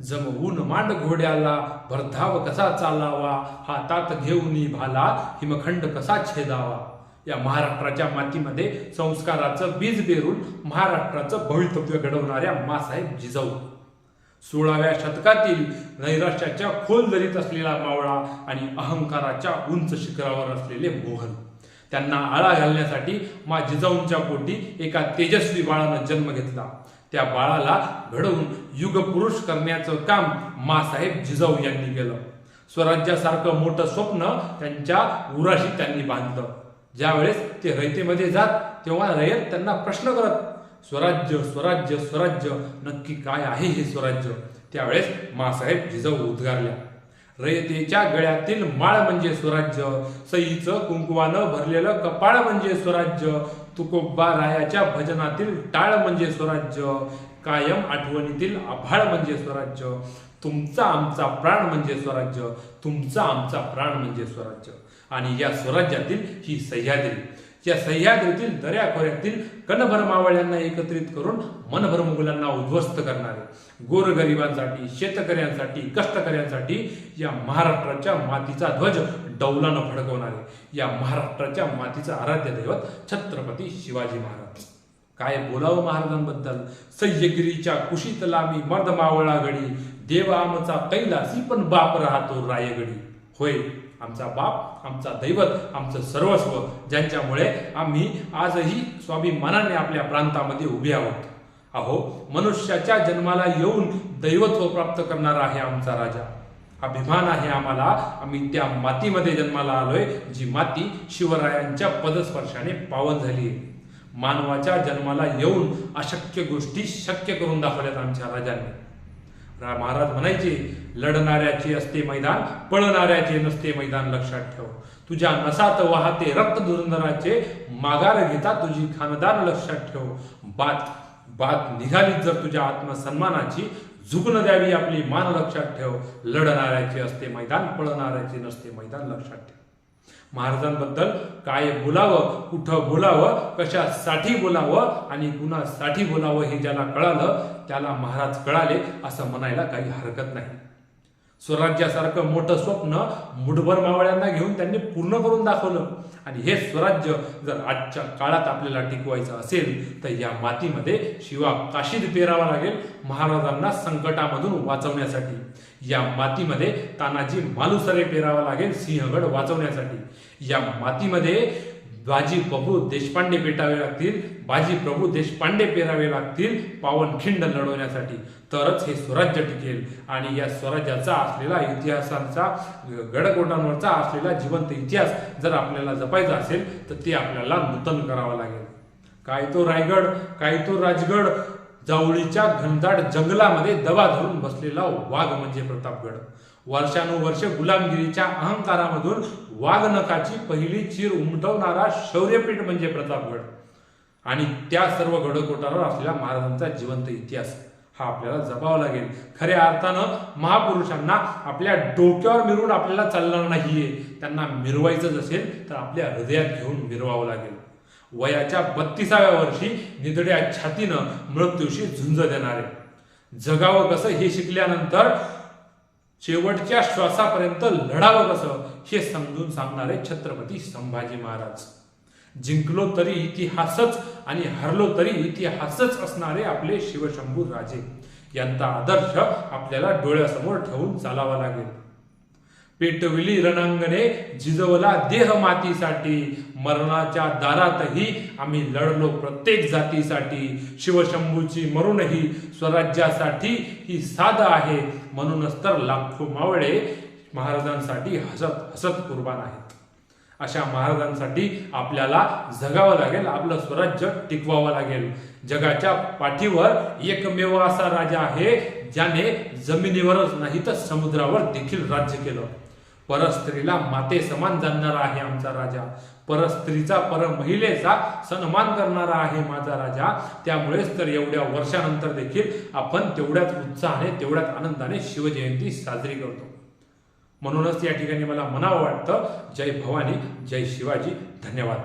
जमवून मांड घोड्याला भरधाव कसा चालावा, हातात घेऊन भाला हिमखंड कसा छेदावा. या महाराष्ट्राच्या मातीमध्ये संस्काराचं बीज पेरून महाराष्ट्राचं भवितव्य घडवणाऱ्या मासाहेब जिजाऊ. 16व्या शतकातील नैराश्याच्या खोल दरीत असलेला मावळा आणि अहंकाराच्या उंच शिखरावर असलेले मोहन. त्यांना आळा घालण्यासाठी मा जिजाऊंच्या पोटी एका तेजस्वी बाळानं जन्म घेतला. त्या बाळाला घडवून युगपुरुष करण्याचं काम मासाहेब जिजाऊ यांनी केलं. स्वराज्यासारखं मोठं स्वप्न त्यांच्या उराशी त्यांनी बांधलं. ज्यावेळेस ते रयतेमध्ये जात तेव्हा रयत त्यांना प्रश्न करत, स्वराज्य स्वराज्य स्वराज्य नक्की काय आहे हे स्वराज्य. त्यावेळेस मासाहेब जिजाऊ उद्गारल्या, रयतेच्या गळ्यातील माळ म्हणजे स्वराज्य, सईचं कुंकवानं भरलेलं कपाळ म्हणजे स्वराज्य, तुकोबा रायाच्या भजनातील टाळ म्हणजे स्वराज्य, कायम आठवणीतील आभाळ म्हणजे स्वराज्य, तुमचा आमचा प्राण म्हणजे स्वराज्य, तुमचा आमचा प्राण म्हणजे स्वराज्य. आणि या स्वराज्यातील ही सह्याद्री, या सह्याद्रीतील दऱ्याखोऱ्यातील कणभर मावळ्यांना एकत्रित करून मनभर मुघलांना उद्ध्वस्त करणारे, गोरगरिबांसाठी, शेतकऱ्यांसाठी, कष्टकऱ्यांसाठी या महाराष्ट्राच्या मातीचा ध्वज डौलानं फडकवणारे, या महाराष्ट्राच्या मातीचा आराध्य दैवत छत्रपती शिवाजी महाराज. काय बोलावं महाराजांबद्दल. सह्यगिरीच्या कुशीतला मी मर्द मावळा गडी, देव आमचा कैलासी पण बाप राहतो रायगडी. होय, आमचा बाप, आमचा दैवत, आमचं सर्वस्व, ज्यांच्यामुळे आम्ही आजही स्वाभिमानाने आपल्या प्रांतामध्ये उभे आहोत. अहो, मनुष्याच्या जन्माला येऊन दैवत्व प्राप्त करणारा आहे आमचा राजा. अभिमान आहे आम्हाला, आम्ही त्या मातीमध्ये जन्माला आलोय, जी माती शिवरायांच्या पदस्पर्शाने पावन झाली आहे. मानवाच्या जन्माला येऊन अशक्य गोष्टी शक्य करून दाखवल्यात आमच्या राजांनी. महाराज म्हणायचे, लढणाऱ्याचे असते मैदान, पळणाऱ्याचे नसते मैदान, लक्षात ठेव. तुझ्या नसात वाहते रक्त धुरंधराचे, माघार घेता तुझी खानदान, लक्षात ठेव. बात निघाली जर तुझ्या आत्मसन्मानाची, झुकून द्यावी आपली मान, लक्षात ठेव. लढणाऱ्याचे असते मैदान, पळणाऱ्याचे नसते मैदान, लक्षात ठेव. महाराजांबद्दल काय बोलावं, कुठं बोलावं, कशासाठी बोलावं आणि कुणासाठी बोलावं हे ज्याला कळालं त्याला महाराज कळाले असं म्हणायला काही हरकत नाही. स्वराज्यासारखं मोठं स्वप्न मुठभर मावळ्यांना घेऊन त्यांनी पूर्ण करून दाखवलं. आणि हे स्वराज्य जर आजच्या काळात आपल्याला टिकवायचं असेल तर या मातीमध्ये शिवा काशीद पेरावा लागेल महाराजांना संकटामधून वाचवण्यासाठी. या मातीमध्ये तानाजी मालुसरे पेरावा लागेल सिंहगड वाचवण्यासाठी. या मातीमध्ये बाजी प्रभू देशपांडे पेटावे लागतील, बाजी प्रभू देशपांडे पेरावे लागतील पावनखिंड लढवण्यासाठी. तरच हे स्वराज्य टिकेल. आणि या स्वराज्याचा असलेला इतिहासाचा, गडकोटांवरचा असलेला जिवंत इतिहास जर आपल्याला जपायचा असेल तर ते आपल्याला नूतन करावं लागेल. काय तो रायगड, काय तो राजगड, जावळीच्या घनदाट जंगलामध्ये दबा धरून बसलेला वाघ म्हणजे प्रतापगड. वर्षानुवर्ष गुलामगिरीच्या अहंकारामधून वाघनखाची पहिली चीर उमटवणारा शौर्यपीठ म्हणजे प्रतापगड. आणि त्या सर्व गडकोटावर असलेला महाराजांचा जिवंत इतिहास हा आपल्याला जपावा लागेल. खऱ्या अर्थानं महापुरुषांना आपल्या डोक्यावर मिरवून आपल्याला चालणार नाहीये, त्यांना मिरवायचं असेल तर आपल्या हृदयात घेऊन मिरवावं लागेल. वयाच्या 32व्या वर्षी निधड्या छातीनं मृत्यूशी झुंज देणारे, जगावं कसं हे शिकल्यानंतर शेवटच्या श्वासापर्यंत लढावं कसं हे समजून सांगणारे छत्रपती संभाजी महाराज. जिंकलो तरी इतिहासच आणि हरलो तरी इतिहासच असणारे आपले शिवशंभू राजे यांचा आदर्श आपल्याला डोळ्यासमोर ठेवून चालावा लागेल. पेटविली रणांगणे, जिजवला देह मातीसाठी, मरणाच्या दारातही आम्ही लढलो प्रत्येक जातीसाठी. शिवशंभूची मरूनही स्वराज्यासाठी ही साध आहे, म्हणूनच तर लाखो मावळे महाराजांसाठी हसत हसत कुर्बान आहेत. अशा महाराजांसाठी आपल्याला जगावं लागेल, आपलं स्वराज्य टिकवावं लागेल. जगाच्या पाठीवर एकमेव असा राजा आहे ज्याने जमिनीवरच नाही तर समुद्रावर देखील राज्य केलं. परस्त्रीला माते समान जाणणारा आहे आमचा राजा. परस्त्रीचा, परमहिलेचा सन्मान करणारा आहे माझा राजा. त्यामुळेच तर एवढ्या वर्षानंतर देखील आपण तेवढ्याच उत्साहाने, तेवढ्याच आनंदाने शिवजयंती साजरी करतो. म्हणूनच या ठिकाणी मला म्हणावं वाटतं, जय भवानी, जय शिवाजी. धन्यवाद.